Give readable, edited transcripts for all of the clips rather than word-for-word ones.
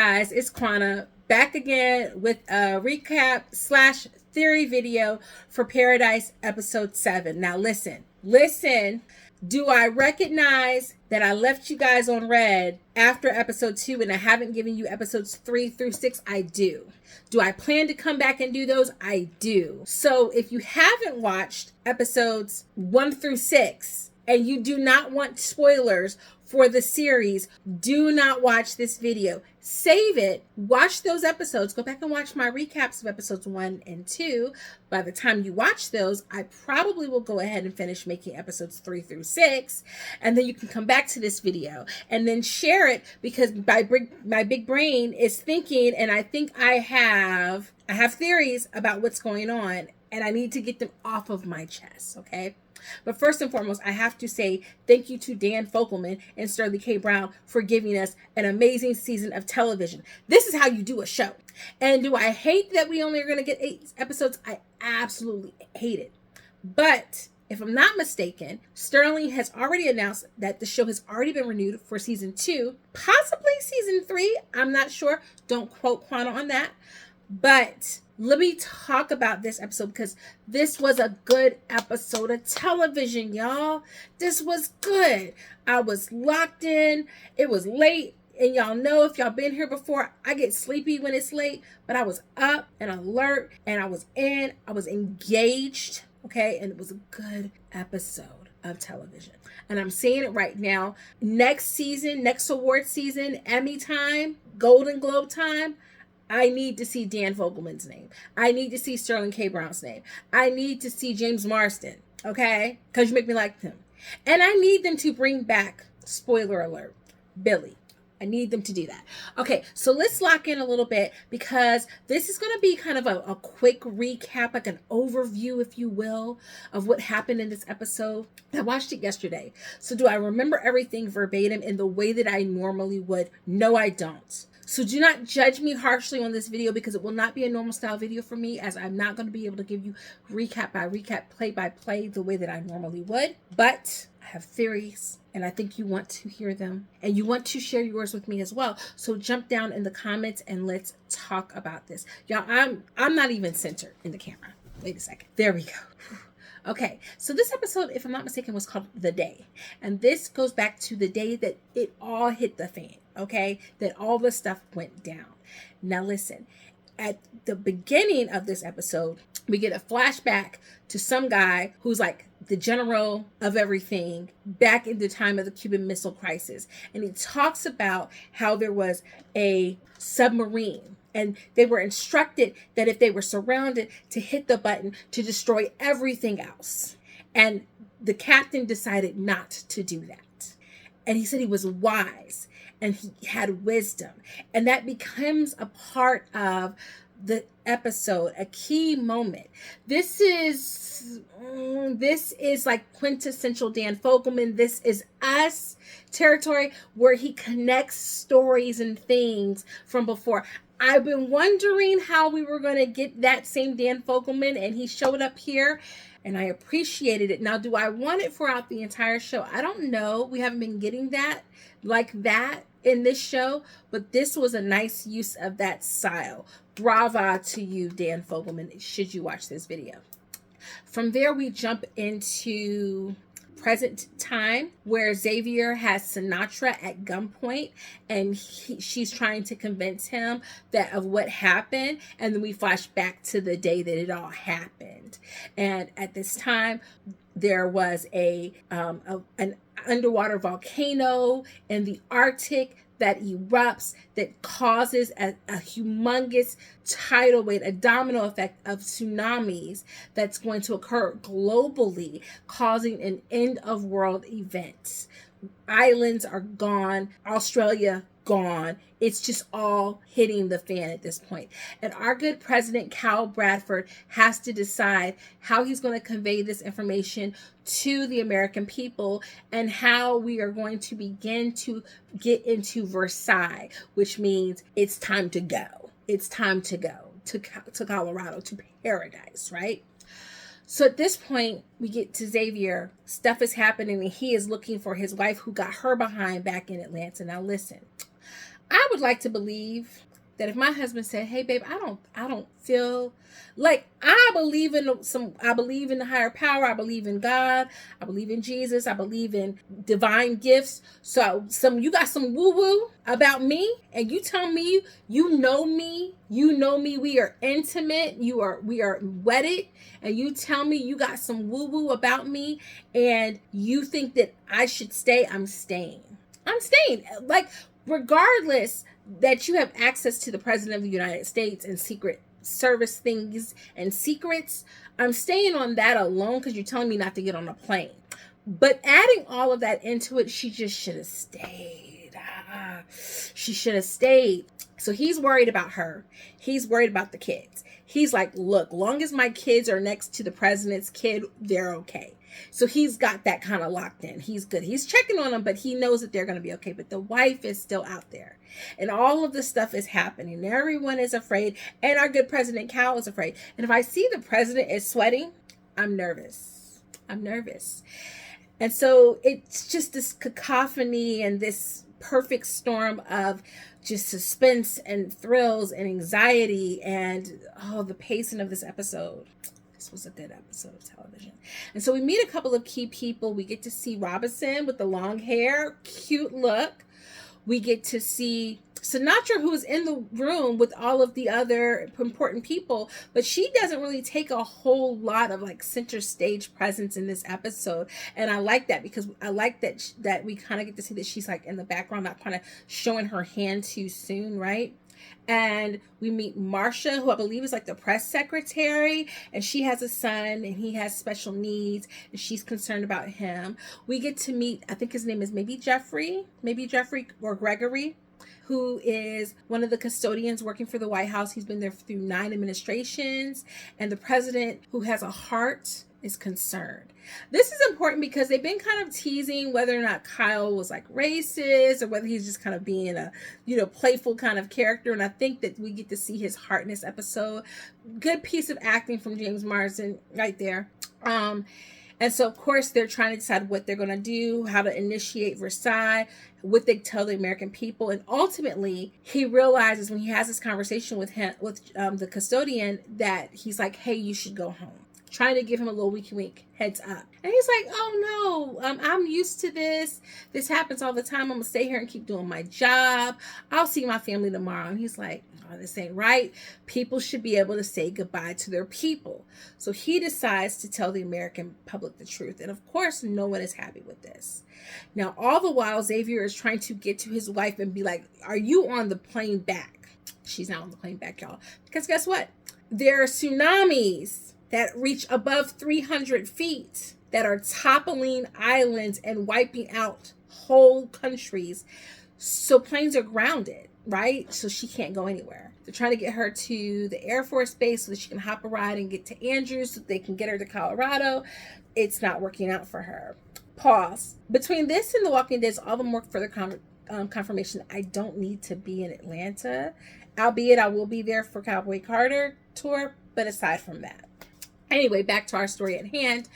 guys, it's Quana back again with a recap slash theory video for Paradise episode 7. Now listen. Do I recognize that I left you guys on red after episode 2 and I haven't given you episodes 3 through 6? I do. Do I plan to come back and do those? I do. So if you haven't watched episodes 1 through 6 and you do not want spoilers for the series, do not watch this video. Save it, watch those episodes, go back and watch my recaps of episodes 1 and 2. By the time you watch those, I probably will go ahead and finish making episodes 3 through 6, and then you can come back to this video and then share it, because my big brain is thinking, and I think I have theories about what's going on, and I need to get them off of my chest, okay? But first and foremost, I have to say thank you to Dan Fogelman and Sterling K. Brown for giving us an amazing season of television. This is how you do a show. And do I hate that we only are going to get 8 episodes? I absolutely hate it. But if I'm not mistaken, Sterling has already announced that the show has already been renewed for season 2, possibly season 3. I'm not sure. Don't quote Quana on that. But let me talk about this episode, because this was a good episode of television, y'all. This was good. I was locked in. It was late. And y'all know, if y'all been here before, I get sleepy when it's late. But I was up and alert, and I was engaged. Okay. And it was a good episode of television. And I'm saying it right now. Next season, next award season, Emmy time, Golden Globe time, I need to see Dan Fogelman's name. I need to see Sterling K. Brown's name. I need to see James Marsden, okay? Because you make me like them. And I need them to bring back, spoiler alert, Billy. I need them to do that. Okay, so let's lock in a little bit, because this is going to be kind of a quick recap, like an overview, if you will, of what happened in this episode. I watched it yesterday. So do I remember everything verbatim in the way that I normally would? No, I don't. So do not judge me harshly on this video, because it will not be a normal style video for me, as I'm not going to be able to give you recap by recap, play by play the way that I normally would. But I have theories, and I think you want to hear them, and you want to share yours with me as well. So jump down in the comments and let's talk about this. Y'all, I'm not even centered in the camera. Wait a second. There we go. Okay, so this episode, if I'm not mistaken, was called The Day. And this goes back to the day that it all hit the fan, okay? That all the stuff went down. Now listen, at the beginning of this episode, we get a flashback to some guy who's like the general of everything back in the time of the Cuban Missile Crisis. And he talks about how there was a submarine, and they were instructed that if they were surrounded, to hit the button to destroy everything else. And the captain decided not to do that. And he said he was wise and he had wisdom. And that becomes a part of the episode, a key moment. This is like quintessential Dan Fogelman. This is us territory, where he connects stories and things from before. I've been wondering how we were going to get that same Dan Fogelman, and he showed up here, and I appreciated it. Now, do I want it throughout the entire show? I don't know. We haven't been getting that like that in this show, but this was a nice use of that style. Brava to you, Dan Fogelman, should you watch this video. From there, we jump into present time, where Xavier has Sinatra at gunpoint, and she's trying to convince him that of what happened. And then we flash back to the day that it all happened. And at this time, there was an underwater volcano in the Arctic that erupts, that causes a humongous tidal wave, a domino effect of tsunamis that's going to occur globally, causing an end of world event. Islands are gone, Australia gone. It's just all hitting the fan at this point. And our good president, Cal Bradford, has to decide how he's going to convey this information to the American people, and how we are going to begin to get into Versailles, which means it's time to go. It's time to go to Colorado, to paradise, right? So at this point, we get to Xavier. Stuff is happening, and he is looking for his wife, who got her behind back in Atlanta. Now listen, I would like to believe that if my husband said, "Hey babe, I don't feel like I believe in the higher power, I believe in God, I believe in Jesus, I believe in divine gifts. So you got some woo-woo about me, and you tell me you know me, we are intimate, we are wedded, and you tell me you got some woo-woo about me and you think that I should stay, I'm staying. I'm staying. Like, regardless that you have access to the president of the United States and secret service things and secrets, I'm staying on that alone because you're telling me not to get on a plane. But adding all of that into it, she just should have stayed. She should have stayed. So he's worried about her. He's worried about the kids. He's like, look, long as my kids are next to the president's kid, they're okay. So he's got that kind of locked in. He's good. He's checking on them, but he knows that they're going to be okay. But the wife is still out there. And all of this stuff is happening. Everyone is afraid. And our good President Cal is afraid. And if I see the president is sweating, I'm nervous. I'm nervous. And so it's just this cacophony and this perfect storm of just suspense and thrills and anxiety and the pacing of this episode. This was a good episode of television. And so we meet a couple of key people. We get to see Robinson with the long hair, cute look. We get to see Sinatra, who is in the room with all of the other important people, but she doesn't really take a whole lot of like center stage presence in this episode. And I like that because I like that we kind of get to see that she's like in the background, not kind of showing her hand too soon, right? And we meet Marcia, who I believe is like the press secretary, and she has a son and he has special needs and she's concerned about him. We get to meet, I think his name is maybe Jeffrey or Gregory, who is one of the custodians working for the White House. He's been there through 9 administrations, and the president, who has a heart, is concerned. This is important because they've been kind of teasing whether or not Kyle was like racist or whether he's just kind of being a, playful kind of character. And I think that we get to see his heart in this episode. Good piece of acting from James Marsden right there. And so, of course, they're trying to decide what they're going to do, how to initiate Versailles, what they tell the American people. And ultimately, he realizes when he has this conversation with the custodian that he's like, hey, you should go home. Trying to give him a little winky wink, heads up. And he's like, oh no, I'm used to this. This happens all the time. I'm going to stay here and keep doing my job. I'll see my family tomorrow. And he's like, oh, this ain't right. People should be able to say goodbye to their people. So he decides to tell the American public the truth. And of course, no one is happy with this. Now, all the while, Xavier is trying to get to his wife and be like, are you on the plane back? She's not on the plane back, y'all. Because guess what? There are tsunamis that reach above 300 feet that are toppling islands and wiping out whole countries. So planes are grounded, right? So she can't go anywhere. They're trying to get her to the Air Force Base so that she can hop a ride and get to Andrews so they can get her to Colorado. It's not working out for her. Pause. Between this and The Walking Dead, all the more further confirmation I don't need to be in Atlanta. Albeit I will be there for Cowboy Carter tour, but aside from that. Anyway, back to our story at hand.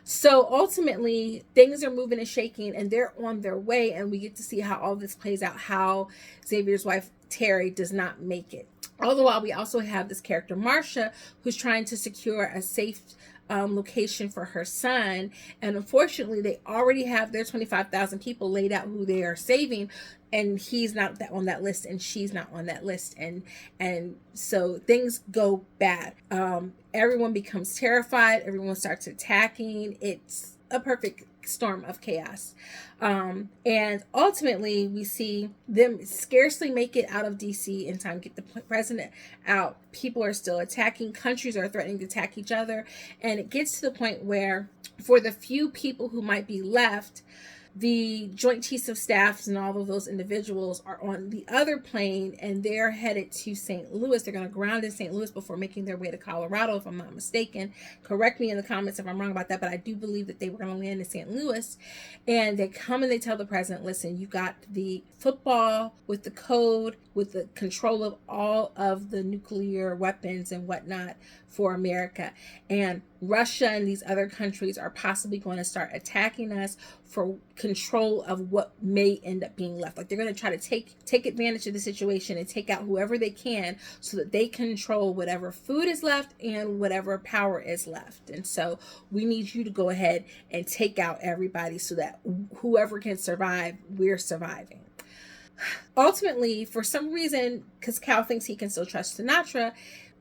So ultimately, things are moving and shaking, and they're on their way, and we get to see how all this plays out, how Xavier's wife, Terry, does not make it. All the while, we also have this character, Marcia, who's trying to secure a safe location for her son. And unfortunately, they already have their 25,000 people laid out who they are saving, and he's not on that list, and she's not on that list. And so things go bad. Everyone becomes terrified. Everyone starts attacking. It's a perfect storm of chaos. And ultimately, we see them scarcely make it out of DC in time to get the president out. People are still attacking. Countries are threatening to attack each other. And it gets to the point where, for the few people who might be left, the Joint Chiefs of Staffs and all of those individuals are on the other plane, and they're headed to St. Louis. They're going to ground in St. Louis before making their way to Colorado, if I'm not mistaken. Correct me in the comments if I'm wrong about that, but I do believe that they were going to land in St. Louis. And they come and they tell the president, listen, you got the football with the code, with the control of all of the nuclear weapons and whatnot for America. And Russia and these other countries are possibly going to start attacking us for control of what may end up being left. Like they're going to try to take advantage of the situation and take out whoever they can so that they control whatever food is left and whatever power is left. And so we need you to go ahead and take out everybody so that whoever can survive, we're surviving. Ultimately, for some reason, because Cal thinks he can still trust Sinatra,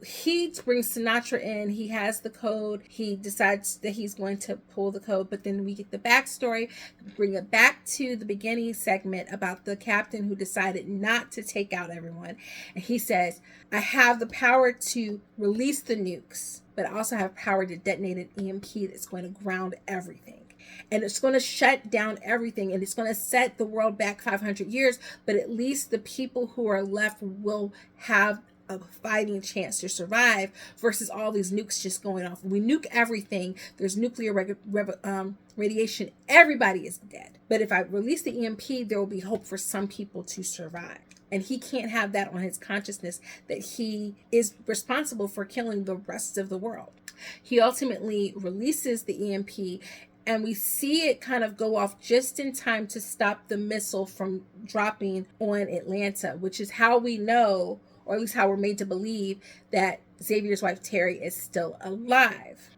he brings Sinatra in. He has the code. He decides that he's going to pull the code, but then we get the backstory, bring it back to the beginning segment about the captain who decided not to take out everyone. And he says, I have the power to release the nukes, but I also have power to detonate an EMP that's going to ground everything. And it's going to shut down everything, and it's going to set the world back 500 years, but at least the people who are left will have a fighting chance to survive versus all these nukes just going off. When we nuke everything, there's nuclear radiation, everybody is dead. But if I release the EMP, there will be hope for some people to survive. And he can't have that on his consciousness, that he is responsible for killing the rest of the world. He ultimately releases the EMP, and we see it kind of go off just in time to stop the missile from dropping on Atlanta, which is how we know, or at least how we're made to believe, that Xavier's wife, Terry, is still alive.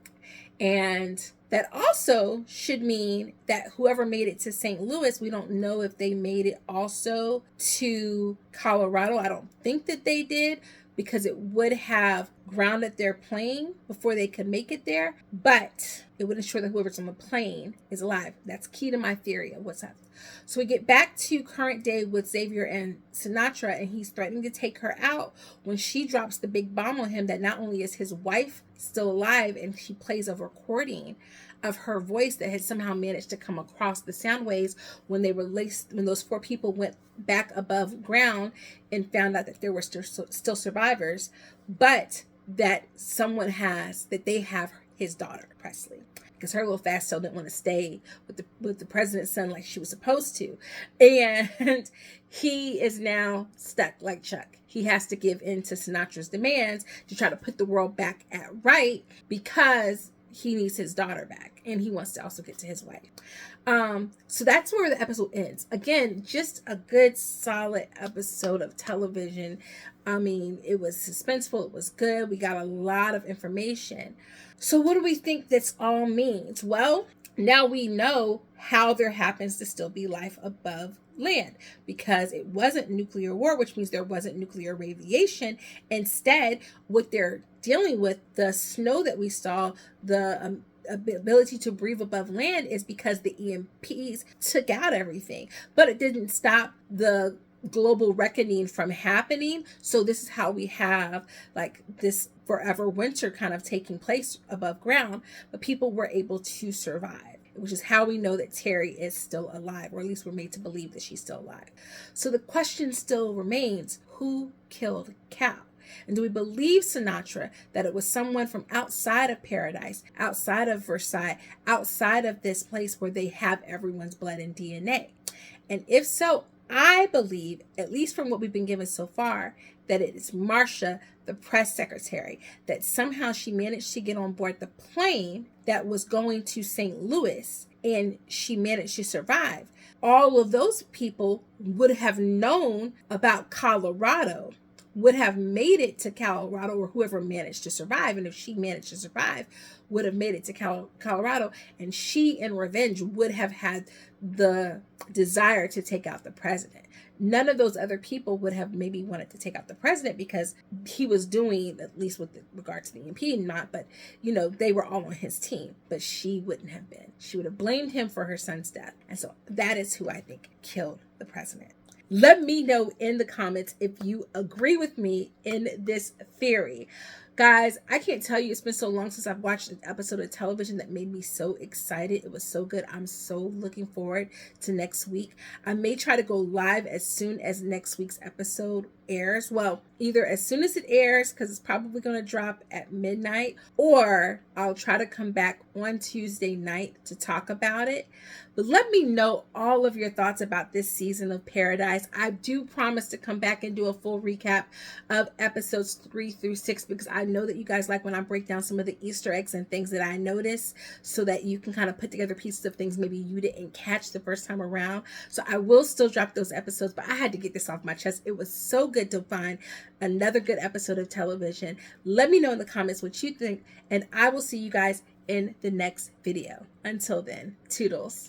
And that also should mean that whoever made it to St. Louis, we don't know if they made it also to Colorado. I don't think that they did, because it would have grounded their plane before they could make it there. But it would ensure that whoever's on the plane is alive. That's key to my theory of what's happening. So we get back to current day with Xavier and Sinatra, and he's threatening to take her out when she drops the big bomb on him that not only is his wife still alive, and she plays a recording of her voice that had somehow managed to come across the sound waves when they released, when those 4 people went back above ground and found out that there were still survivors, but that they have his daughter, Presley, because her little fast tail didn't want to stay with the president's son like she was supposed to. And he is now stuck like Chuck. He has to give in to Sinatra's demands to try to put the world back at right, because he needs his daughter back, and he wants to also get to his wife. So that's where the episode ends. Again, just a good, solid episode of television. I mean, it was suspenseful. It was good. We got a lot of information. So what do we think this all means? Well, now we know how there happens to still be life above land, because it wasn't nuclear war, which means there wasn't nuclear radiation. Instead, what they're dealing with, the snow that we saw, the ability to breathe above land, is because the EMPs took out everything, but it didn't stop the global reckoning from happening. So this is how we have like this forever winter kind of taking place above ground, but people were able to survive, which is how we know that Terry is still alive, or at least we're made to believe that she's still alive. So the question still remains, who killed Cal? And do we believe Sinatra that it was someone from outside of Paradise, outside of Versailles, outside of this place where they have everyone's blood and DNA? And if so, I believe, at least from what we've been given so far, that it is Marcia, the press secretary, that somehow she managed to get on board the plane that was going to St. Louis, and she managed to survive. All of those people would have known about Colorado, would have made it to Colorado, or whoever managed to survive, and if she managed to survive, would have made it to Colorado, and she, in revenge, would have had the desire to take out the president. None of those other people would have maybe wanted to take out the president, because he was doing, at least with regard to the EMP, not, but, you know, they were all on his team, but she wouldn't have been. She would have blamed him for her son's death. And so that is who I think killed the president. Let me know in the comments if you agree with me in this theory. Guys, I can't tell you, it's been so long since I've watched an episode of television that made me so excited. It was so good. I'm so looking forward to next week. I may try to go live as soon as next week's episode airs. Well, either as soon as it airs, because it's probably going to drop at midnight, or I'll try to come back on Tuesday night to talk about it. But let me know all of your thoughts about this season of Paradise. I do promise to come back and do a full recap of episodes 3 through 6, because I know that you guys like when I break down some of the Easter eggs and things that I notice, so that you can kind of put together pieces of things maybe you didn't catch the first time around. So I will still drop those episodes, but I had to get this off my chest. It was so good to find another good episode of television. Let me know in the comments what you think, and I will see you guys in the next video. Until then, toodles.